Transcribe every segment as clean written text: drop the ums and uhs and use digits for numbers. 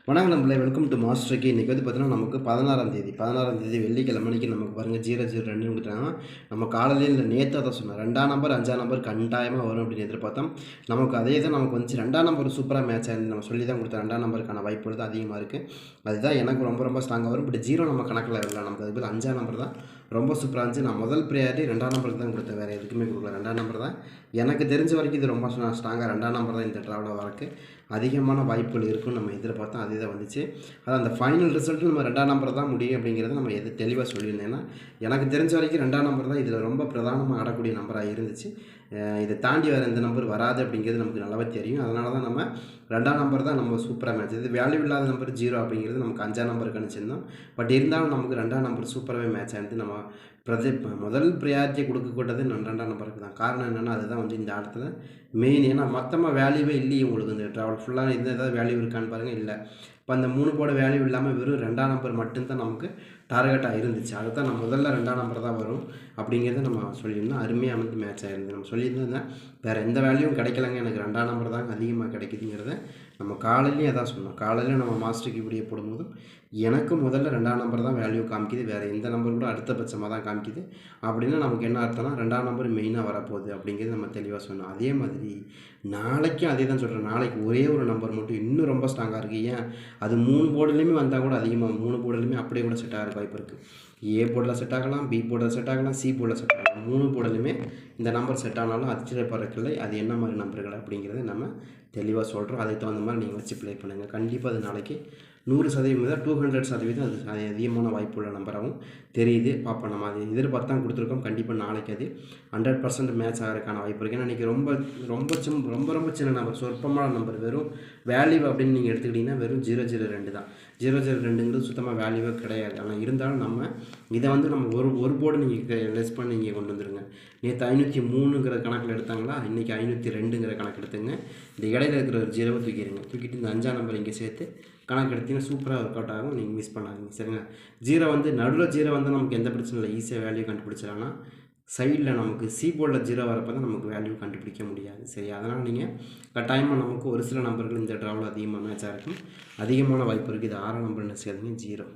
வணக்கம் நம்மளே welcome to மாஸ்டருக்கு. இன்றைக்கி வந்து பார்த்தீங்கன்னா நமக்கு 16ஆம் தேதி வெள்ளிக்கிழமைக்கு நமக்கு பாருங்கள் 002 கொடுத்தாங்கன்னா நம்ம காலையில் இல்லை நேற்று தான் சொன்னோம் 2ஆம் நம்பர் 5ஆம் நம்பர் கட்டாயமாக வரும் அப்படின்னு எதிர்பார்த்தோம். நமக்கு அதே தான் நமக்கு வந்துச்சு. 2ஆம் நம்பர் சூப்பராக மேட்ச் ஆயிருந்து நம்ம சொல்லி தான் கொடுத்தோம். 2ஆம் நம்பருக்கான வாய்ப்புகள் தான் அதிகமாக இருக்குது. அதுதான் எனக்கு ரொம்ப ஸ்ட்ராங்காக வரும். பட் 0 நம்ம கணக்கில் இல்லை. நமக்கு அதுக்கு 5ஆம் நம்பர் தான் ரொம்ப சூப்பராக இருந்துச்சு. நான் முதல் ப்ரையாரிட்டி 2ஆம் நம்பருக்கு தான் கொடுத்தேன், வேறு எதுக்குமே கொடுக்கல. 2ஆம் நம்பர் தான் எனக்கு தெரிஞ்ச வரைக்கும் இது ரொம்ப ஸ்ட்ராங்காக 2ஆம் நம்பர் தான் இந்த ட்ராவலில் வரக்கு அதிகமான வாய்ப்புகள் இருக்குன்னு நம்ம எதிர்பார்த்தோம். அதே தான் வந்துச்சு. அதான் அந்த ஃபைனல் ரிசல்ட்டு நம்ம 2ஆம் நம்பர் தான் முடியும் அப்படிங்கிறத நம்ம தெளிவாக சொல்லியிருந்தேன். ஏன்னா எனக்கு தெரிஞ்ச வரைக்கும் 2ஆம் நம்பர் தான் இதில் ரொம்ப பிரதானமாக ஆடக்கூடிய நம்பராக இருந்துச்சு. இதை தாண்டி வேறு எந்த நம்பர் வராது அப்படிங்கிறது நமக்கு நல்லாவே தெரியும். அதனால தான் நம்ம 2ஆம் நம்பர் தான் நம்ம சூப்பராக மேட்ச். இது வேல்யூ இல்லாத நம்பர் 0 அப்படிங்கிறது நமக்கு 5ஆம் நம்பர் கணிச்சிருந்தோம். பட் இருந்தாலும் நமக்கு 2ஆம் நம்பர் சூப்பராகவே மேட்ச் ஆகிடுது. நம்ம முதல் ப்ரையாரிட்டியை கொடுக்கக்கூடாது 2ஆம் நம்பருக்கு தான். காரணம் என்னென்னா அதுதான் வந்து இந்த ஆட்டத்தில் மெயின். ஏன்னா மொத்தமாக வேல்யூவே இல்லையே உங்களுக்கு இந்த ட்ராவல் ஃபுல்லாக இந்த ஏதாவது வேல்யூ இருக்கான்னு பாருங்கள், இல்லை. இப்போ அந்த 3 போட வேல்யூ இல்லாமல் வெறும் 2ஆம் நம்பர் மட்டும்தான் நமக்கு டார்கெட்டாக இருந்துச்சு. அதுதான் நம்ம முதல்ல 2ஆம் நம்பர் தான் வரும் அப்படிங்கிறத நம்ம சொல்லியிருந்தோம். அருமையாக வந்து மேட்ச் ஆகிருந்து நம்ம சொல்லியிருந்தேன். வேறு எந்த வேல்யூவும் கிடைக்கலங்க, எனக்கு 2ஆம் நம்பர் தாங்க அதிகமாக கிடைக்குதுங்கிறத நம்ம காலையிலேயே அதான் சொன்னோம். காலையில் நம்ம மாஸ்டருக்கு இப்படியே போடும்போதும் எனக்கு முதல்ல 2ஆம் நம்பர் தான் வேல்யூ காமிக்குது, வேறு எந்த நம்பர் கூட அடுத்தபட்சமாக தான் காமிக்குது. அப்படின்னா நமக்கு என்ன அர்த்தம்னா 2ஆம் நம்பர் மெயினாக வரப்போகுது அப்படிங்கிறது நம்ம தெளிவாக சொன்னோம். அதே மாதிரி நாளைக்கும் அதே தான் சொல்கிறேன். நாளைக்கு ஒரே ஒரு நம்பர் மட்டும் இன்னும் ரொம்ப ஸ்ட்ராங்காக இருக்குது. ஏன் அது 3 போர்டுலேயுமே வந்தால் கூட அதிகமாக 3 போர்டுலேயுமே அப்படியே கூட செட் ஆகிற வாய்ப்பு இருக்குது. ஏ போர்டில் செட் ஆகலாம், பி போர்டில் செட் ஆகலாம், சி போர்டில் செட் ஆகலாம். 3 போர்டுலையுமே இந்த நம்பர் செட் ஆனாலும் ஆச்சரியப்படுறதில்லை. அது என்ன மாதிரி நம்பர்கள் அப்படிங்கிறத நம்ம தெளிவாக சொல்கிறோம். அதுக்கு தகுந்த மாதிரி நீங்கள் வச்சு ப்ளே பண்ணுங்கள். கண்டிப்பாக அது நாளைக்கு 100% 200% அது அதிகமான வாய்ப்புள்ள நம்பராகவும் தெரியுது. பார்ப்போம். நம்ம அது எதிர்பார்த்து தான் கொடுத்துருக்கோம். கண்டிப்பாக நாளைக்கு அது 100% மேட்ச் ஆகிறதுக்கான வாய்ப்பு இருக்குது. ஏன்னா இன்றைக்கி ரொம்ப சின்ன நம்பர், சொற்பமான நம்பர். வெறும் வேல்யூ அப்படின்னு நீங்கள் எடுத்துக்கிட்டிங்கன்னா வெறும் 002 தான். 002ங்கிறது சுத்தமாக வேல்யூவே கிடையாது. ஆனால் இருந்தாலும் நம்ம இதை வந்து நம்ம ஒரு போர்டு நீங்கள் லெஸ் பண்ணி நீங்கள் கொண்டு வந்துடுங்க. நேற்று 503ங்கிற கணக்கில் எடுத்தாங்களா, இன்றைக்கி 502ங்கிற கணக்கு எடுத்துங்க. இந்த இடையில இருக்கிற ஒரு 0 தூக்கிட்டு இந்த 5ஆம் நம்பர் இங்கே சேர்த்து கணக்கு எடுத்திங்கன்னா சூப்பராக ஒர்க் அவுட் ஆகும். நீங்கள் மிஸ் பண்ணாதீங்க, சரிங்களா? 0 வந்து நடுவில் 0 வந்து நமக்கு எந்த பிரச்சனை இல்லை, ஈஸியாக வேல்யூ கண்டுபிடிச்சிடலாம். சைடில் நமக்கு சி போர்டில் 0 வரப்போ தான் நமக்கு வேல்யூ கண்டுபிடிக்க முடியாது, சரி? அதனால் நீங்கள் கட்டாயமாக நமக்கு ஒரு சில நம்பர்கள் இந்த ட்ராவில் அதிகமாக மேட்சாக இருக்கும், அதிகமான வாய்ப்பு இருக்குது. இது 6ஆம் நம்பர் நினச்சிக்காதீங்க, 0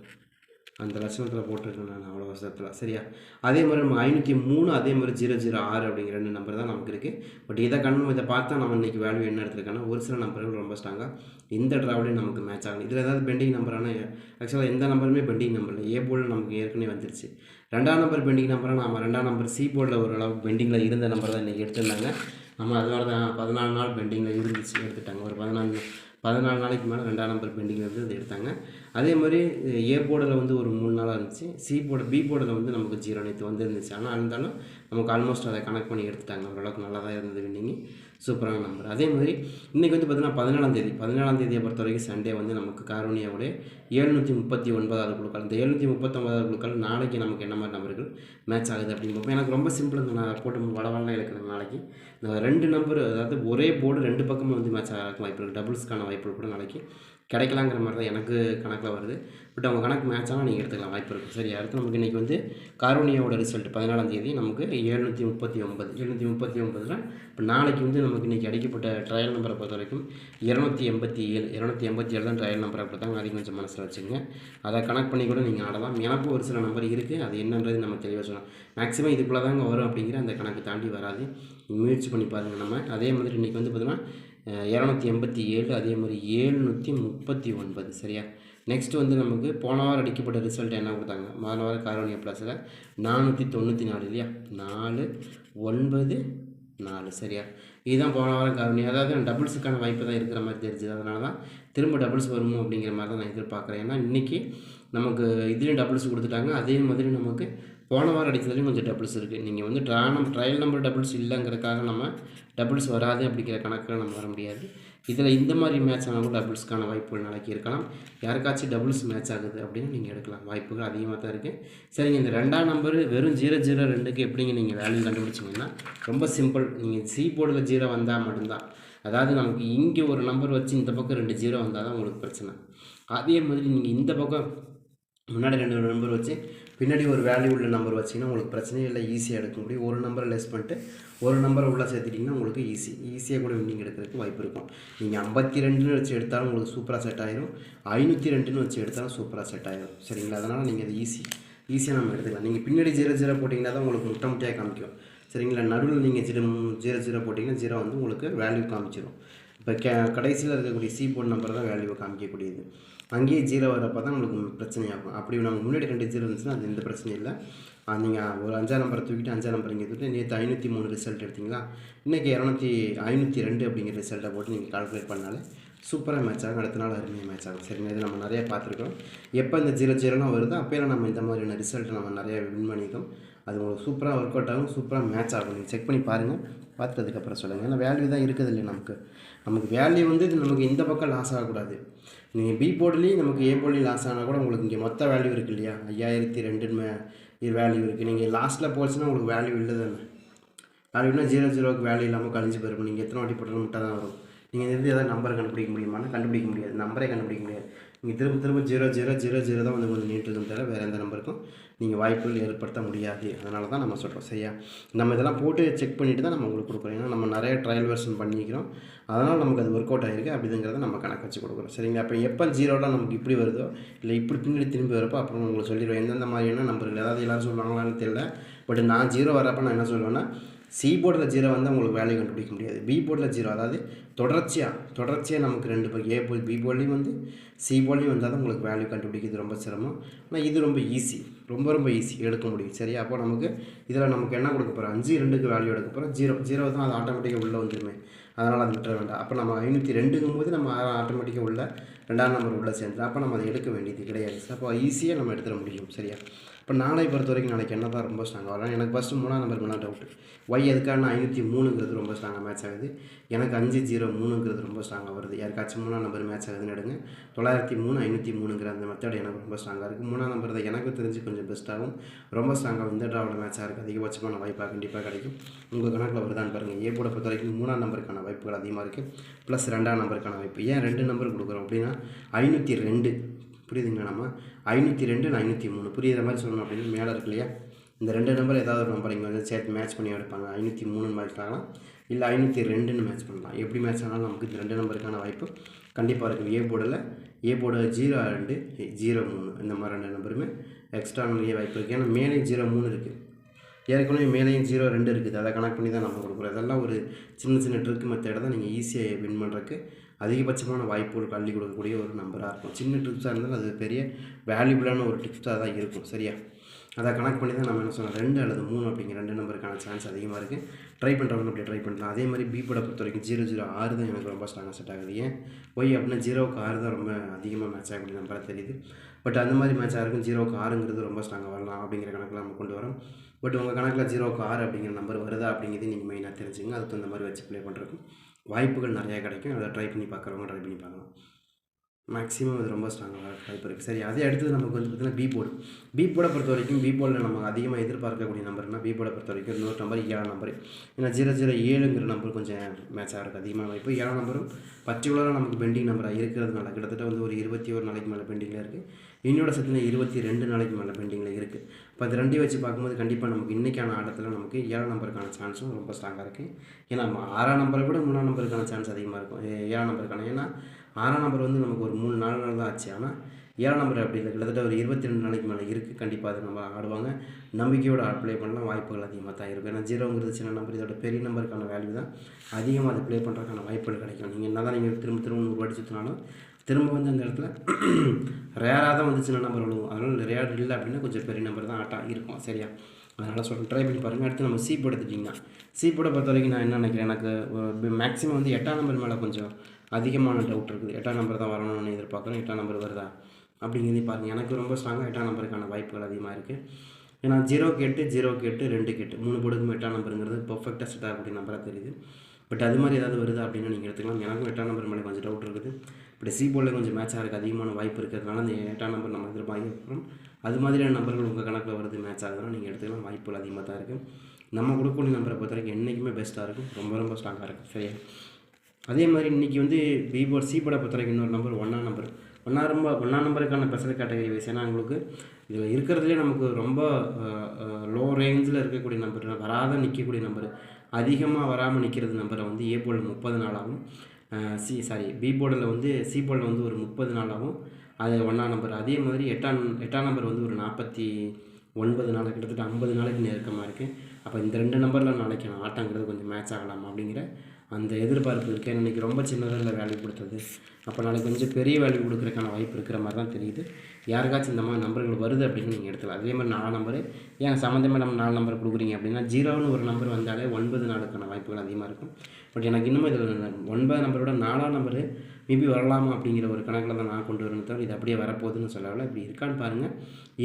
அந்த லட்சணத்தில் போட்டிருக்கேன் நான் அவ்வளோ வருஷத்தில், சரியா? அதே மாதிரி நம்ம 503 அதே மாதிரி 006 அப்படிங்கிற 2 நம்பர் தான் நமக்கு இருக்குது. பட் இதை பார்த்தா நம்ம இன்றைக்கி வேல்யூ என்ன எடுத்துருக்கோன்னா ஒரு சில நம்பர்கள் ரொம்ப ஸ்ட்ராங்காக இந்த ட்ராவலையும் நமக்கு மேட்ச் ஆகணும். இதில் ஏதாவது பெண்டிங் நம்பரான ஆக்சுவலாக எந்த நம்பருமே பெண்டிங் நம்பர் இல்லை. ஏ போர்டில் நமக்கு ஏற்கனவே வந்துருச்சு. 2ஆம் நம்பர் பெண்டிங் நம்பராக நம்ம 2ஆம் நம்பர் சி போர்டில் ஓரளவுக்கு பெண்டிங்கில் இருந்த நம்பர் தான் இன்றைக்கி எடுத்திருந்தாங்க. நம்ம அதனால தான் 14 நாள் பெண்டிங்கில் இருந்துச்சு, எடுத்துட்டாங்க. ஒரு 14 நாளைக்கு மேலே 2ஆம் நம்பர் பெண்டிங்கில் இருந்து அது எடுத்தாங்க. அதே மாதிரி ஏ போர்டில் வந்து ஒரு 3 நாளாக இருந்துச்சு. பி போர்டில் வந்து நமக்கு 0 நேற்று வந்து இருந்துச்சு. ஆனால் இருந்தாலும் நமக்கு ஆல்மோஸ்ட் அதை கனெக்ட் பண்ணி எடுத்துட்டாங்க. ஓரளவுக்கு நல்லா தான் இருந்தது வின்னிங்கு, சூப்பரான நம்பர். அதே மாதிரி இன்றைக்கி வந்து பார்த்திங்கன்னா 17ஆம் தேதியை பொறுத்த வரைக்கும் சண்டே வந்து நமக்கு காரோனியாவுடைய 739வது குழுக்கள். இந்த 739வது குழுக்கள் நாளைக்கு நமக்கு என்ன மாதிரி நம்பர்கள் மேட்ச் ஆகுது அப்படின்னு பார்ப்போம். எனக்கு ரொம்ப சிம்பிளுங்க, நான் போட்டு வளவெல்லாம் இழுக்கிறேன். நாளைக்கு இந்த 2 நம்பர், அதாவது ஒரே போர்டு 2 பக்கமும் வந்து மேட்ச் ஆகிறதுக்கு வாய்ப்பு இருக்குது. டபுள்ஸ்க்கான வாய்ப்புகள் கூட நாளைக்கு கிடைக்கலாங்கிற மாதிரி தான் எனக்கு கணக்கில் வருது. பட் அவங்க கணக்கு மேட்ச் ஆனால் நீங்கள் எடுத்துக்கலாம், வாய்ப்பு இருக்குது, சரி? அடுத்து நமக்கு இன்றைக்கி வந்து காரோனியாவோட ரிசல்ட் 17ஆம் தேதி நமக்கு 739 இப்போ நாளைக்கு வந்து நமக்கு இன்றைக்கி அடிக்கப்பட்ட ட்ரையல் நம்பரை பொறுத்த வரைக்கும் 287 தான் ட்ரையல் நம்பரை கொடுத்தாங்க. அதையும் கொஞ்சம் மனசில் வச்சுங்க. அதை கனெக்ட் பண்ணி கூட நீங்கள் ஆடலாம். எனக்கும் ஒரு சில நம்பர் இருக்குது, அது என்னன்றது நம்ம தெளிவாக சொல்லலாம். மேக்ஸிமம் இதுக்குள்ளே தாங்க வரும் அப்படிங்கிற அந்த கணக்கு தாண்டி வராது. முயற்சி பண்ணி பாருங்கள். நம்ம அதே மாதிரி இன்றைக்கி வந்து பார்த்திங்கன்னா 287 அதே மாதிரி 739, சரியா? நெக்ஸ்ட் வந்து நமக்கு போன வாரம் அடிக்கப்பட்ட ரிசல்ட் என்ன கொடுத்தாங்க? போன வாரம் காரோனியா ப்ளஸில் 494 இல்லையா? 494, சரியா? இதுதான் போன வாரம் காரோனியா. அதாவது டபுள்ஸுக்கான வாய்ப்பு தான் இருக்கிற மாதிரி தெரிஞ்சுது. அதனால தான் திரும்ப டபுள்ஸ் வருமோ அப்படிங்கிற மாதிரி தான் நான் எதிர்பார்க்குறேன். ஏன்னா இன்றைக்கி நமக்கு இதுலேயும் டபுள்ஸ் கொடுத்துட்டாங்க. அதே மாதிரி நமக்கு போன வாரம் அடித்ததுலேயும் கொஞ்சம் டபுள்ஸ் இருக்குது. நீங்கள் வந்து ட்ரையல் நம்பர் டபுள்ஸ் இல்லைங்கிறதுக்காக நம்ம டபுள்ஸ் வராது அப்படிங்கிற கணக்கில் நம்ம வர முடியாது. இதில் இந்த மாதிரி மேட்ச் ஆனால் கூட டபுள்ஸ்க்கான வாய்ப்புகள் நாளைக்கு இருக்கலாம். யாருக்காச்சும் டபுள்ஸ் மேட்ச் ஆகுது அப்படின்னு நீங்கள் எடுக்கலாம், வாய்ப்புகள் அதிகமாக தான் இருக்குது. சரிங்க, இந்த 2ஆம் நம்பர் வெறும் 002க்கு எப்படிங்க நீங்கள் வேல்யூ கண்டுபிடிச்சிங்கன்னா ரொம்ப சிம்பிள். நீங்கள் சி போர்டில் 0 வந்தால் மட்டும்தான், அதாவது நமக்கு இங்கே ஒரு நம்பர் வச்சு இந்த பக்கம் 2 0 வந்தால் தான் உங்களுக்கு பிரச்சனை. அதே மாதிரி நீங்கள் இந்த பக்கம் முன்னாடி 2 நம்பர் வச்சு பின்னாடி ஒரு வேல்யூ உள்ள நம்பர் வச்சிங்கன்னா உங்களுக்கு பிரச்சனையே இல்லை, ஈஸியாக எடுக்க முடியும். ஒரு நம்பரை லெஸ் பண்ணிட்டு ஒரு நம்பரை உள்ளே சேர்த்துட்டிங்கன்னா உங்களுக்கு ஈஸியாக கூட வின்னிங் எடுக்கிறதுக்கு வாய்ப்பு இருக்கும். நீங்கள் 52ன்னு வச்சு எடுத்தாலும் உங்களுக்கு சூப்பராக செட் ஆயிரும், 502ன்னு வச்சு எடுத்தாலும் சூப்பராக செட் ஆயிரும். சரிங்களா? அதனால் நீங்கள் அது ஈஸியாக நம்ம எடுத்துக்கலாம். நீங்கள் பின்னாடி 0 போட்டிங்கன்னா தான் உங்களுக்கு முட்டையாக காமிக்கும். சரிங்களா? நடுவில் நீங்கள் 0 போட்டிங்கன்னா 0 வந்து உங்களுக்கு வேல்யூ காமிச்சிடும். இப்போ கடைசியில் இருக்கக்கூடிய சி போர்ட் நம்பர் தான் வேல்யூவை காமிக்கக்கூடியது. அங்கேயே 0 வரப்போ தான் உங்களுக்கு பிரச்சனையாகும். அப்படி நம்ம முன்னாடி 2 0 இருந்துச்சுன்னா அது எந்த பிரச்சனையும் இல்லை. நீங்கள் ஒரு 5ஆம் நம்பரை தூக்கிட்டு 5ஆம் நம்பர் இங்கே தூக்கிட்டு நேற்று 503 ரிசல்ட் எடுத்திங்களா, இன்றைக்கி 502 அப்படிங்கிற ரிசல்ட்டை போட்டு நீங்கள் கால்குலேட் பண்ணாலே சூப்பராக மேட்ச் ஆகும். அடுத்த நாள் அருமையாக மேட்ச் ஆகும். சரிங்க, இது நம்ம நிறையா பார்த்துருக்கோம். எப்போ இந்த 0-0லாம் வருதோ அப்போலாம் நம்ம இந்த மாதிரியான ரிசல்ட்டை நம்ம நிறையா வின் பண்ணியிருக்கோம். அது உங்களுக்கு சூப்பராக ஒர்க் அவுட் ஆகும், சூப்பராக மேட்ச் ஆகும். நீங்கள் செக் பண்ணி பாருங்கள், பார்த்துட்டதுக்கப்புறம் சொல்லுங்கள். ஏன்னா வேல்யூ தான் இருக்குது இல்லை நமக்கு வேல்யூ வந்து இது நமக்கு இந்த பக்கம் லாஸ் ஆகக்கூடாது. நீங்கள் பி போர்ட்லேயும் நமக்கு ஏ போர்ட்லேயும் லாஸ் ஆனால் கூட உங்களுக்கு இங்கே மொத்த வேல்யூ இருக்குது இல்லையா, 5002 இது வேல்யூ இருக்குது. நீங்கள் லாஸ்ட்டில் போச்சுன்னா உங்களுக்கு வேல்யூ இல்லை தானே. வேல்யூனா 0-0க்கு வேல்யூ இல்லாமல் கழிஞ்சு போயிருக்கும். நீங்கள் எத்தனை வாட்டி போட்டாலும் முட்டை தான் வரும். நீங்கள் இருந்து எதாவது நம்பரை கண்டுபிடிக்க முடியுமானா கண்டுபிடிக்க முடியாது, நம்பரே கண்டுபிடிக்க முடியாது. நீங்கள் திரும்ப 0-0-0-0 தான் வந்து கொஞ்சம் நீட்டுக்கும் தவிர வேறு எந்த நம்பருக்கும் நீங்கள் வாய்ப்புகள் ஏற்படுத்த முடியாது. அதனால தான் நம்ம சொல்கிறோம். சரியா? நம்ம இதெல்லாம் போட்டு செக் பண்ணிவிட்டு தான் நம்ம உங்களுக்கு கொடுக்குறோம். ஏன்னா நம்ம நிறைய ட்ரையல் வெர்ஷன் பண்ணிக்கிறோம், அதனால் நமக்கு அது ஒர்க் அவுட் ஆகிருக்கு அப்படிங்கிறத நம்ம கணக்கு வச்சு கொடுக்குறோம். சரிங்களா? அப்போ எப்போ 0லாம் நமக்கு இப்படி வருதோ இல்லை இப்படி பின்னாடி திரும்பி வரப்போ அப்புறம் உங்களுக்கு சொல்லிடுவோம் எந்தெந்த மாதிரியான நம்பர்கள். ஏதாவது எல்லோரும் சொல்லுவாங்களான்னு தெரியல, பட் நான் 0 வரப்போ நான் என்ன சொல்லுவேன்னா, சி போர்டில் 0 வந்து உங்களுக்கு வேல்யூ கண்டுபிடிக்க முடியாது. பி போர்டில் 0, அதாவது தொடர்ச்சியாக நமக்கு 2 ஏ போர்டு பி போர்ட்லேயும் வந்து சி போர்ட்லேயும் வந்தால் தான் உங்களுக்கு வேல்யூ கண்டுபிடிக்கிறது ரொம்ப சிரமம். ஆனால் இது ரொம்ப ஈஸி, ரொம்ப ஈஸி எடுக்க முடியும். சரியா? அப்போ நமக்கு இதில் நமக்கு என்ன கொடுக்க போகிறோம், 5-2க்கு வேல்யூ எடுக்க போகிறோம். 0 தான் அது ஆட்டோமேட்டிக்காக உள்ளே வந்துடுமே, அதனால் அது விட்டுற வேண்டாம். அப்போ நம்ம 502ங்கும் போது நம்ம ஆட்டோமேட்டிக்காக உள்ள 2ஆம் நம்பர் உள்ளே சேர்ந்து அப்போ நம்ம அதை எடுக்க வேண்டியது கிடையாது. அப்போ ஈஸியாக நம்ம எடுத்துட முடியும். சரியா? இப்போ நாளை பொறுத்த வரைக்கும் நாளைக்கு என்ன தான் ரொம்ப ஸ்ட்ராங்காக வரலாம். எனக்கு ஃபஸ்ட்டு 3ஆம் நம்பர் மேலே டவுட்டு. ஒய் எதுக்கான 503ங்கிறது ரொம்ப ஸ்ட்ராங்காக மேட்ச் ஆகுது. எனக்கு 503ங்கிறது ரொம்ப ஸ்ட்ராங்காக வருது. யாருக்காச்சும் 3ஆம் நம்பர் மேட்ச் ஆகுதுன்னு எடுங்க. 903 503ங்கிற அந்த மெத்தட் எனக்கு ரொம்ப ஸ்ட்ராங்காக இருக்குது. 3ஆம் நம்பர் தான் எனக்கு தெரிஞ்சு கொஞ்சம் பெஸ்ட்டாகவும் ரொம்ப ஸ்ட்ராங்காக இந்த ட்ராவில் மேட்சாக இருக்குது. அதிகபட்சமான வாய்ப்பாக கண்டிப்பாக கிடைக்கும். உங்கள் கணக்கில் வருதான்னு பாருங்கள். ஏ போட பொறுத்த வரைக்கும் 3ஆம் நம்பருக்கான வாய்ப்புகள் அதிகமாக இருக்குது, ப்ளஸ் 2ஆம் நம்பருக்கான வாய்ப்பு. ஏன் 2 நம்பர் கொடுக்குறோம் அப்படின்னா 502 புரியுதுங்களா, நம்ம 502 503 புரியுற மாதிரி சொல்லணும் அப்படின்னு மேலே இருக்கு இல்லையா, இந்த 2 நம்பர் ஏதாவது ஒரு நம்பர் இங்கே வந்து சேர்த்து மேட்ச் பண்ணி எடுப்பாங்க. 503 மேட்ச் பண்ணலாம், இல்லை 502ன்னு மேட்ச் பண்ணலாம். எப்படி மேட்ச் ஆனாலும் நமக்கு இந்த 2 நம்பருக்கான வாய்ப்பு கண்டிப்பாக இருக்குது. ஏ போர்டு 02 03 இந்த மாதிரி 2 நம்பருமே எக்ஸ்ட்ரா நிறைய வாய்ப்பு இருக்குது. ஏன்னா மேலே 03 இருக்குது, ஏற்கனவே மேலேயும் 02 இருக்குது. அதை கனெக்ட் பண்ணி தான் நம்ம கொடுக்குறோம். இதெல்லாம் ஒரு சின்ன ட்ரிக் மெத்தடை தான் நீங்கள் ஈஸியாக வின் பண்ணுறதுக்கு அதிகபட்சமான வாய்ப்புகள் அள்ளி கொடுக்கக்கூடிய ஒரு நம்பராக இருக்கும். சின்ன டிப்ஸாக இருந்தாலும் அது பெரிய வேல்யூபிளான ஒரு டிப்ஸாக தான் இருக்கும். சரியா? அதை கனெக்ட் பண்ணி தான் நம்ம என்ன சொன்னோம், 2 அல்லது 3 அப்படிங்கிற 2 நம்பருக்கான சான்ஸ் அதிகமாக இருக்குது. ட்ரை பண்ணுறவங்க அப்படி ட்ரை பண்ணலாம். அதே மாதிரி பி போர்டை பொறுத்த வரைக்கும் 0-0-6 தான் எனக்கு ரொம்ப ஸ்ட்ராங்காக செட் ஆகுது. ஏன் ஒய் அப்படின்னா 0க்கு 6 தான் ரொம்ப அதிகமாக மேட்ச் ஆகக்கூடிய நம்பராக தெரியுது. பட் அந்த மாதிரி மேட்ச் ஆகிருக்கும். 0க்கு 6ங்கிறது ரொம்ப ஸ்ட்ராங்காக வரலாம் அப்படிங்கிற கணக்கில் நம்ம கொண்டு வரோம். பட் உங்கள் கணக்கில் 0க்கு 6 அப்படிங்கிற நம்பர் வருதா அப்படிங்கிறது நீங்கள் மெயினாக தெரிஞ்சுங்க. அதுக்கு தகுந்த மாதிரி வச்சு ப்ளே பண்ணுறதுக்கும் வாய்ப்புகள் நிறையா கிடைக்கும். அதை ட்ரை பண்ணி பார்க்குறவங்க ட்ரை பண்ணி பார்க்கலாம். மேக்ஸிமம் அது ரொம்ப ஸ்ட்ராங்காக வாய்ப்பு இருக்குது. சரி, அதே அடுத்தது நமக்கு வந்து பார்த்திங்கன்னா பி போர்டை பொறுத்த வரைக்கும் பி போர்டில் நம்ம அதிகமாக எதிர்பார்க்கக்கூடிய நம்பர்னால் பி போர்டை பொறுத்த வரைக்கும் இன்னொரு நம்பர் 7ஆம் நம்பர். ஏன்னா 007ங்கிற நம்பர் கொஞ்சம் மேட்ச் ஆகிறதுக்கு அதிகமாக வாய்ப்பு. 7ஆம் நம்பரும் பர்டிகுலராக நமக்கு பெண்டிங் நம்பராக இருக்கிறதுனால கிட்டத்தட்ட வந்து ஒரு 21 நாளைக்கு மேலே பெண்டிங்கில் இருக்குது. இன்னோட சத்தினா 22 நாளைக்கு மேலே பெண்டிங்கில் இருக்குது. இப்போ அது 2 வச்சு பார்க்கும்போது கண்டிப்பாக நமக்கு இன்றைக்கான ஆட்டத்தில் நமக்கு 7ஆம் நம்பருக்கான சான்ஸும் ரொம்ப ஸ்ட்ராங்காக இருக்குது. ஏன்னா 6ஆம் நம்பரை விட 3ஆம் நம்பருக்கான சான்ஸ் அதிகமாக இருக்கும் 7ஆம் நம்பருக்கான. ஏன்னா 6ஆம் நம்பர் வந்து நமக்கு ஒரு 3-4 நாள் தான் ஆச்சு. ஆனால் 7ஆம் நம்பர் அப்படி இல்லை, கிட்டத்தட்ட ஒரு 22 நாளைக்கு மேலே இருக்குது. கண்டிப்பாக அது நம்ம ஆடுவாங்க, நம்பிக்கையோடு ப்ளே பண்ணலாம். வாய்ப்புகள் அதிகமாக தான் இருக்கும். ஏன்னா 0ங்கிறது சின்ன நம்பர், இதோட பெரிய நம்பருக்கான வேல்யூ தான் அதிகமாக அதை ப்ளே பண்ணுறதுக்கான வாய்ப்புகள் கிடைக்கும். நீங்கள் என்ன தான் நீங்கள் திரும்ப 100 வாட்டி சுற்றினாலும் திரும்ப வந்து அந்த இடத்துல ரேராக தான் வந்து சின்ன நம்பர் விழுவும். அதனால் ரேர் இல்லை அப்படின்னா கொஞ்சம் பெரிய நம்பர் தான் ஆட்டாக இருக்கும். சரியா? அதனால் சொல்கிறேன், ட்ரை பண்ணி பாருங்கள். அடுத்து நம்ம சி போர்டு எடுத்துட்டிங்கன்னா சி போர்டை பொறுத்த வரைக்கும் நான் என்ன நினைக்கிறேன், எனக்கு மேக்ஸிமம் வந்து 8ஆம் நம்பர் மேலே கொஞ்சம் அதிகமான டவுட் இருக்குது. 8ஆம் நம்பர் தான் வரணும்னு எதிர்பார்க்குறேன். 8ஆம் நம்பர் வருதா அப்படிங்கிறதே பாருங்கள். எனக்கு ரொம்ப ஸ்ட்ராங்காக 8ஆம் நம்பருக்கான வாய்ப்புகள் அதிகமாக இருக்குது. ஏன்னா 0-8 0-8 2-8 3 போர்டுக்கும் 8ஆம் நம்பருங்கிறது பர்ஃபெக்டாக செட் ஆகக்கூடிய நம்பராக தெரியுது. பட் அது மாதிரி ஏதாவது வருதா அப்படின்னு நீங்கள் எடுத்துக்கலாம். எனக்கும் 8ஆம் நம்பர் மேலே கொஞ்சம் டவுட் இருக்குது. இப்படி சி போர்டில் கொஞ்சம் மேட்ச் ஆகிறதுக்கு அதிகமான வாய்ப்பு இருக்கிறதுனால அந்த 8ஆம் நம்பர் நம்ம எதிர்பார்க்கிறோம். அது மாதிரியான நம்பர்கள் உங்கள் கணக்கில் வருது மேட்ச் ஆகுதுன்னா நீங்கள் எடுத்துக்கலாம். வாய்ப்புகள் அதிகமாக தான் இருக்குது. நம்ம கொடுக்கக்கூடிய நம்பரை பொறுத்த வரைக்கும் என்றைக்குமே பெஸ்ட்டாக இருக்கும், ரொம்ப ஸ்ட்ராங்காக இருக்கும். சரியா? அதே மாதிரி இன்றைக்கி வந்து சி போர்டை பொறுத்த வரைக்கும் இன்னொரு நம்பர் 1ஆம் ஒன்றாம் நம்பருக்கான ஸ்பெஷல் கேட்டகரி வைஸ். ஏன்னா உங்களுக்கு இதில் இருக்கிறதுலே நமக்கு ரொம்ப லோ ரேஞ்சில் இருக்கக்கூடிய நம்பர், வராத நிற்கக்கூடிய நம்பர், அதிகமாக வராமல் நிற்கிறது நம்பரை வந்து ஏ போர்டில் 30 நாளாகவும், பி போர்டில் வந்து சி போர்டில் வந்து ஒரு 30 நாளாகவும், அது 1ஆம் நம்பர். அதே மாதிரி எட்டாம் நம்பர் வந்து ஒரு 49 நாள், கிட்டத்தட்ட 50 நாளைக்கு நெருக்கமாக இருக்குது. அப்போ இந்த 2 நம்பரில் நாளைக்கு ஆட்டங்கிறது கொஞ்சம் மேட்ச் ஆகலாம் அப்படிங்கிற அந்த எதிர்பார்ப்பு இருக்குது. இன்றைக்கி ரொம்ப சின்னதில் வேல்யூ கொடுத்தது, அப்போ நாளைக்கு கொஞ்சம் பெரிய வேல்யூ கொடுக்குறதுக்கான வாய்ப்பு இருக்கிற மாதிரி தான் தெரியுது. யாருக்காச்சும் இந்த மாதிரி நம்பர்கள் வருது அப்படின்னு நீங்கள் எடுத்துக்கலாம். அதே மாதிரி 4 நம்பரு ஏன் சம்மந்தமாக நம்ம 4 நம்பர் கொடுக்குறீங்க அப்படின்னா 0ன்னு ஒரு நம்பர் வந்தாலே 9 நாளுக்கான வாய்ப்புகள் அதிகமாக இருக்கும். பட் எனக்கு இன்னும் இதில் 9 நம்பரோட 4ஆம் நம்பரு மேபி வரலாமா அப்படிங்கிற ஒரு கணக்கில் தான் நான் கொண்டு வரணும் தவிர இது அப்படியே வரப்போகுதுன்னு சொல்லலை. இப்படி இருக்கான்னு பாருங்கள்,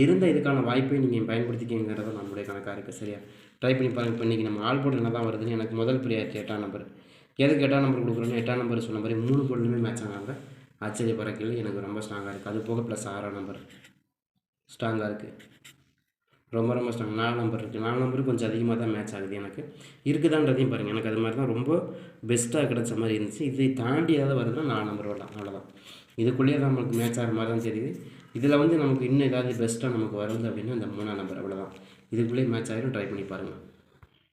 இருந்த இதுக்கான வாய்ப்பை நீங்கள் பயன்படுத்திக்கிங்கிறத நம்மளுடைய கணக்காக இருக்குது. சரியா, ட்ரை பண்ணி பாருங்கள். இப்போ இன்றைக்கி நம்ம ஆல் போர்டு என்ன தான் வருதுன்னு எனக்கு முதல் ப்ரியாரிட்டி 8ஆம் நம்பர். எதுக்கு 8ஆம் நம்பர் கொடுக்குறோன்னா 8ஆம் நம்பர் சொன்ன மாதிரி 3 போர்டுலையுமே மேட்ச் ஆனாங்க. ஆச்சரியப்படக்கில்லை, எனக்கு ரொம்ப ஸ்ட்ராங்காக இருக்குது. அது போக ப்ளஸ் 6ஆம் நம்பர் ஸ்ட்ராங்காக இருக்குது, ரொம்ப ஸ்ட்ராங். 4 நம்பர் இருக்குது, 4 நம்பருக்கு கொஞ்சம் அதிகமாக தான் மேட்ச் ஆகுது எனக்கு. இருக்குதான்றதையும் பாருங்கள், எனக்கு அது மாதிரி தான் ரொம்ப பெஸ்ட்டாக கிடச்ச மாதிரி இருந்துச்சு. இதை தாண்டி ஏதாவது வருதுன்னா 4 நம்பர் வரலாம், அவ்வளோதான். இதுக்குள்ளேயே தான் நமக்கு மேட்ச் ஆகிற மாதிரி தான் தெரியுது. இதில் வந்து நமக்கு இன்னும் ஏதாவது பெஸ்ட்டாக நமக்கு வருது அப்படின்னா இந்த 3ஆம் நம்பர், அவ்வளோதான். இதுக்குள்ளேயே மேட்ச் ஆகிடும். ட்ரை பண்ணி பாருங்கள்.